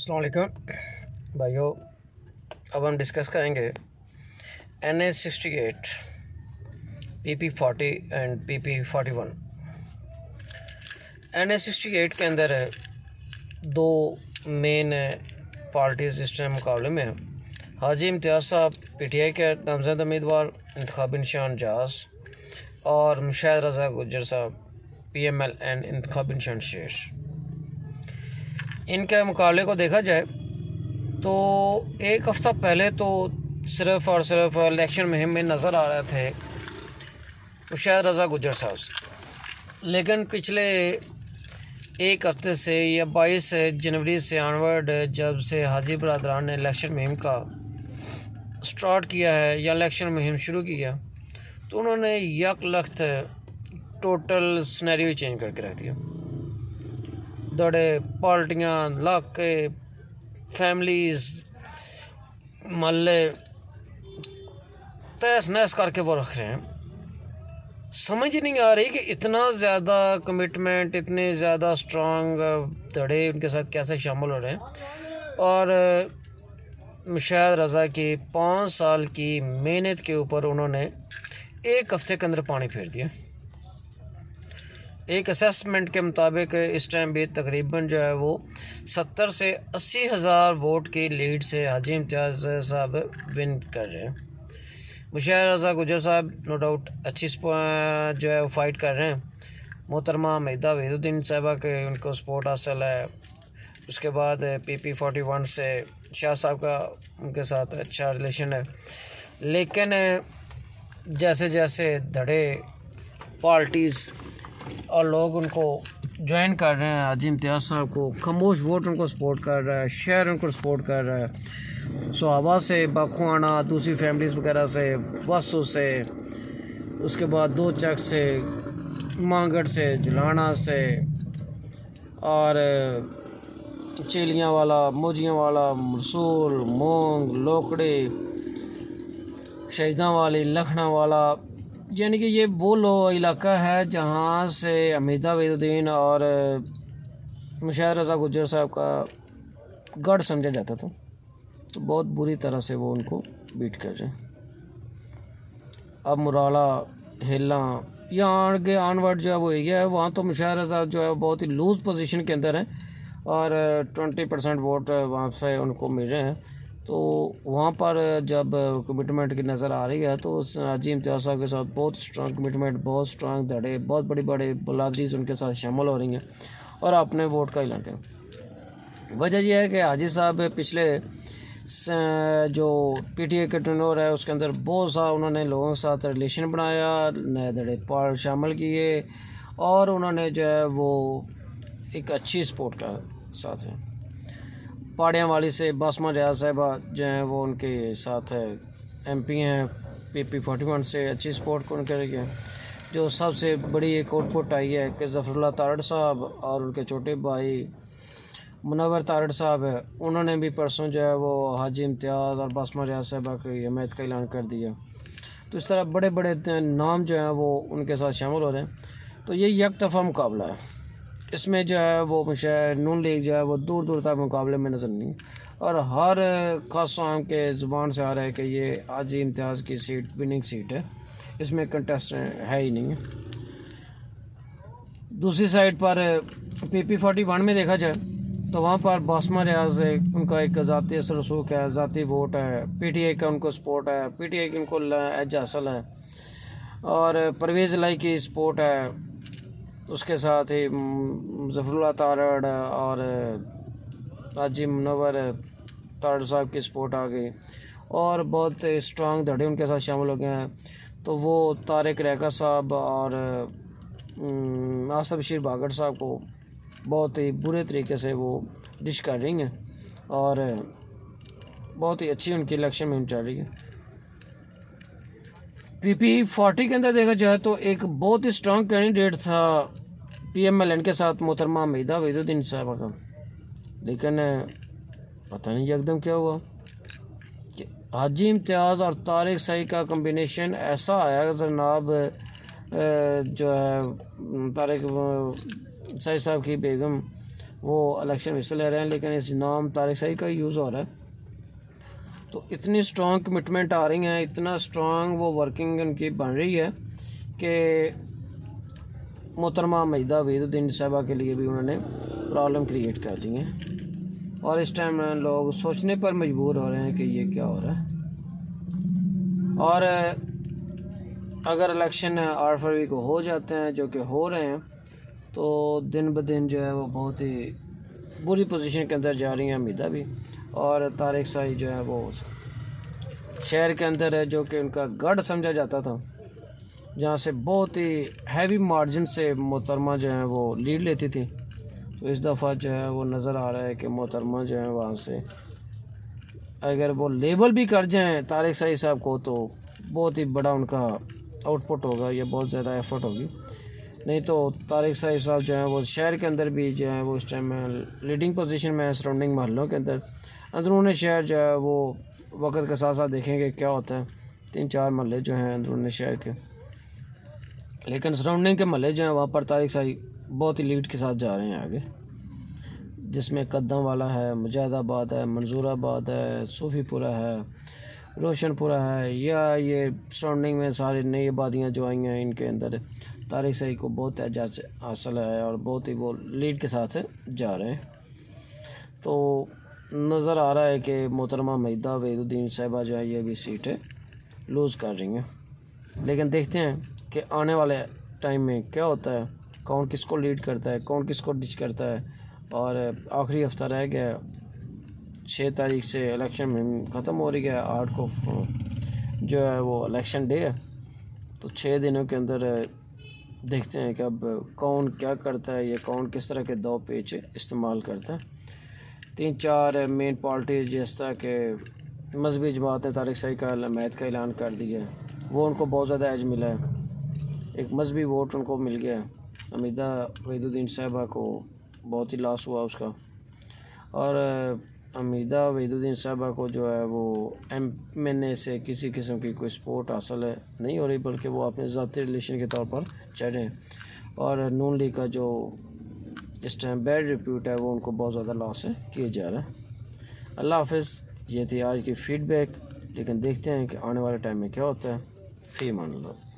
अस्सलाम वालेकुम भाइयों। अब हम डिस्कस करेंगे NA-68, PP-40 and PP-41। NA-68 के अंदर दो मेन पार्टीज़ इस टाइम मुकाबले में हैं। हाजी इम्तियाज़ साहब PTI के नामज़द उम्मीदवार इंतखाबी निशान जास, और मुशाहिद रज़ा गुज्जर साहब PMLN इंतखाबी निशान शेष। इनके मुकाबले को देखा जाए तो एक हफ़्ता पहले तो सिर्फ़ और सिर्फ इलेक्शन मुहिम में नज़र आ रहे थे मुशाहिद रज़ा गुज्जर साहब से, लेकिन पिछले एक हफ़्ते से या 22 जनवरी से ऑनवर्ड जब से हाजी बरदरान ने इलेक्शन मुहिम का स्टार्ट किया है या इलेक्शन मुहिम शुरू किया, तो उन्होंने यकलख्त टोटल सिनेरियो चेंज करके रख दिया। दौड़े पार्टियाँ, इलाके, फैमिलीज़, महल्ले तहस नहस करके वो रख रहे हैं। समझ नहीं आ रही कि इतना ज़्यादा कमिटमेंट, इतने ज़्यादा स्ट्रांग धड़े उनके साथ कैसे शामिल हो रहे हैं। और मुशाहिद रज़ा की 5 साल की मेहनत के ऊपर उन्होंने एक हफ़्ते के अंदर पानी फेर दिया। एक असेसमेंट के मुताबिक इस टाइम भी तकरीबन जो है वो 70 से 80 हज़ार वोट की लीड से हाजी इम्तियाज़ साहब विन कर रहे हैं। मुशाहिद रज़ा गुज्जर साहब नो डाउट अच्छी जो है वो फाइट कर रहे हैं। मोहतरमा मैदा वहीदुद्दीन साहबा के उनको सपोर्ट हासिल है। उसके बाद PP-41 से शाह साहब का उनके साथ अच्छा रिलेशन है, लेकिन जैसे जैसे धड़े पार्टीज़ और लोग उनको ज्वाइन कर रहे हैं, हाजी इम्तियाज़ साहब को खामोश वोट उनको सपोर्ट कर रहा है, शहर उनको सपोर्ट कर रहा है, सोहाबा से, बाखुआना, दूसरी फैमिलीज़ वगैरह से, वसू से, उसके बाद दो चक से, मांगड़ से, जुलाना से, और चेलियाँ वाला, मोजियाँ वाला, मरसूल, मोंग, लोकड़े, शहीदां वाली, लखना वाला, यानी कि ये वो इलाका है जहाँ से हमीदा वहीदुद्दीन और मुशाहिद रज़ा गुज्जर साहब का गढ़ समझा जाता था। तो बहुत बुरी तरह से वो उनको बीट कर रहे हैं। अब मुराला, हिला, यहाँ आगे ऑनवर्ड जो है वो एरिया है, वहाँ तो मुशाहिद रज़ा जो है बहुत ही लूज़ पोजीशन के अंदर है और 20% वोट वहाँ से उनको मिल रहे हैं। तो वहाँ पर जब कमिटमेंट की नज़र आ रही है तो हाजी इम्तियाज़ साहब के साथ बहुत स्ट्रांग कमिटमेंट, बहुत स्ट्रांग धड़े, बहुत बड़ी बड़े बलादरीज उनके साथ शामिल हो रही हैं और अपने वोट का ऐलान करें। वजह यह है कि हाजी साहब पिछले जो PTI के टर्नओवर है उसके अंदर बहुत सा उन्होंने लोगों के साथ रिलेशन बनाया, नए धड़े पार शामिल किए और उन्होंने जो है वो एक अच्छी सपोर्ट का साथ है। पहाड़ियाँ वाली से बासमा रियाज साहबा जो हैं वो उनके साथ MP हैं। PP-41 से अच्छी सपोर्ट को उनके रही है। जो सबसे बड़ी एक आउटपुट आई है कि ज़फ़रुल्लाह तारड़ साहब और उनके छोटे भाई मुनव्वर तारड़ साहब है, उन्होंने भी परसों जो है वो हाजी इम्तियाज़ और बासमा रियाज साहबा की हमायत का ऐलान कर दिया। तो इस तरह बड़े बड़े नाम जो हैं वो उनके साथ शामिल हो रहे हैं। तो ये एक तरफा मुकाबला है। इसमें जो है वो मुशाहिद नून लीग जो है वो दूर दूर तक मुकाबले में नज़र नहीं, और हर खास आम के ज़ुबान से आ रहा है कि ये हाजी इम्तियाज़ की सीट विनिंग सीट है, इसमें कंटेस्ट है ही नहीं है। दूसरी साइड पर PP-41 में देखा जाए तो वहाँ पर बासमा रियाज उनका एक ज़ाती असर रसूख है, ज़ाती वोट है, PTI का उनको सपोर्ट है, PTI की उनको एज हासिल है, और परवेज़ इलाही की सपोर्ट है। उसके साथ ही ज़फ़रुल्लाह तारड़ और हाजी मुनव्वर तारड़ साहब की सपोर्ट आ गई और बहुत स्ट्रांग धड़े उनके साथ शामिल हो गए हैं। तो वो तारिक रैका साहब और आसिफ बशीर बागड़ साहब को बहुत ही बुरे तरीके से वो डिश कर रही हैं और बहुत ही अच्छी उनकी इलेक्शन में चल रही है। PP-40 के अंदर देखा जाए तो एक बहुत ही स्ट्रांग कैंडिडेट था PMLN के साथ मोहतरमा हमीदा वहीदुद्दीन साहबा का, लेकिन पता नहीं एकदम क्या हुआ कि हाजी इम्तियाज़ और तारिक सही का कम्बिनेशन ऐसा आया जनाब, जो है तारिक सही साहब की बेगम वो इलेक्शन में हिस्सा ले रहे हैं, लेकिन इस नाम तारिक सईद का यूज़ हो रहा है। तो इतनी स्ट्रॉन्ग कमिटमेंट आ रही हैं, इतना स्ट्रॉन्ग वो वर्किंग उनकी बन रही है कि मोहतरमा मईदा वहीदुद्दीन साहिबा के लिए भी उन्होंने प्रॉब्लम क्रिएट कर दी है, और इस टाइम लोग सोचने पर मजबूर हो रहे हैं कि ये क्या हो रहा है। और अगर इलेक्शन 8 फरवरी को हो जाते हैं, जो कि हो रहे हैं, तो दिन ब दिन जो है वो बहुत ही बुरी पोजीशन के अंदर जा रही हैं हमीदा भी, और तारिक सईद जो है वो शहर के अंदर है, जो कि उनका गढ़ समझा जाता था, जहाँ से बहुत ही हैवी मार्जिन से मोहतरमा जो है वो लीड लेती थी। तो इस दफ़ा जो है वो नज़र आ रहा है कि मोहतरमा जो है वहाँ से अगर वो लेबल भी कर जाएं तारिक सईद साहब को, तो बहुत ही बड़ा उनका आउटपुट होगा, या बहुत ज़्यादा एफर्ट होगी। नहीं तो तारिक सईद साहब जो है वो शहर के अंदर भी जो है वो इस टाइम में लीडिंग पोजीशन में है, सराउंडिंग महलों के अंदर। अंदरूनी शहर जो है वो वक्त के साथ साथ देखेंगे क्या होता है, 3-4 महल्ले जो हैं अंदरूनी शहर के, लेकिन सराउंडिंग के महल्ले जो हैं वहाँ पर तारिक सईद बहुत ही लीड के साथ जा रहे हैं आगे, जिसमें कद्दम वाला है, मुजाहिदाबाद है, मंजूराबाद है, सूफीपुरा है, रोशनपुरा है, या ये सराउंडिंग में सारी नई आबादियाँ जो आई हैं, इनके अंदर तारिक सईद को बहुत एजाज हासिल है और बहुत ही वो लीड के साथ जा रहे हैं। तो नज़र आ रहा है कि मोहतरमा मईदा वहीदुद्दीन साहिबा जो है ये भी सीटें लूज़ कर रही हैं, लेकिन देखते हैं कि आने वाले टाइम में क्या होता है, कौन किसको लीड करता है, कौन किसको डिच करता है। और आखिरी हफ्ता रह गया, 6 तारीख से इलेक्शन में ख़त्म हो रही है, 8 को जो है वो इलेक्शन डे है। तो 6 दिनों के अंदर देखते हैं कि अब कौन क्या करता है, या कौन किस तरह के दो पेच इस्तेमाल करता है। 3-4 मेन पार्टी जिस तरह के मजहबी जमात ने तारिक सईद का हमायत का ऐलान कर दिया है, वो उनको बहुत ज़्यादा एज मिला है, एक मजहबी वोट उनको मिल गया है। हमीदा वहीदुद्दीन साहिबा को बहुत ही लॉस हुआ उसका, और हमीदा वहीदुद्दीन साहिबा को जो है वो MNA से किसी किस्म की कोई सपोर्ट हासिल नहीं हो रही, बल्कि वो अपने ज़ाती रिलेशन के तौर पर चढ़ रहे हैं। और नून लीग का जो इस टाइम बैड रिप्यूट है वो उनको बहुत ज़्यादा लॉस किया जा रहा है। अल्लाह हाफ़िज़। ये थी आज की फ़ीडबैक, लेकिन देखते हैं कि आने वाले टाइम में क्या होता है। फ़ी अमान अल्लाह।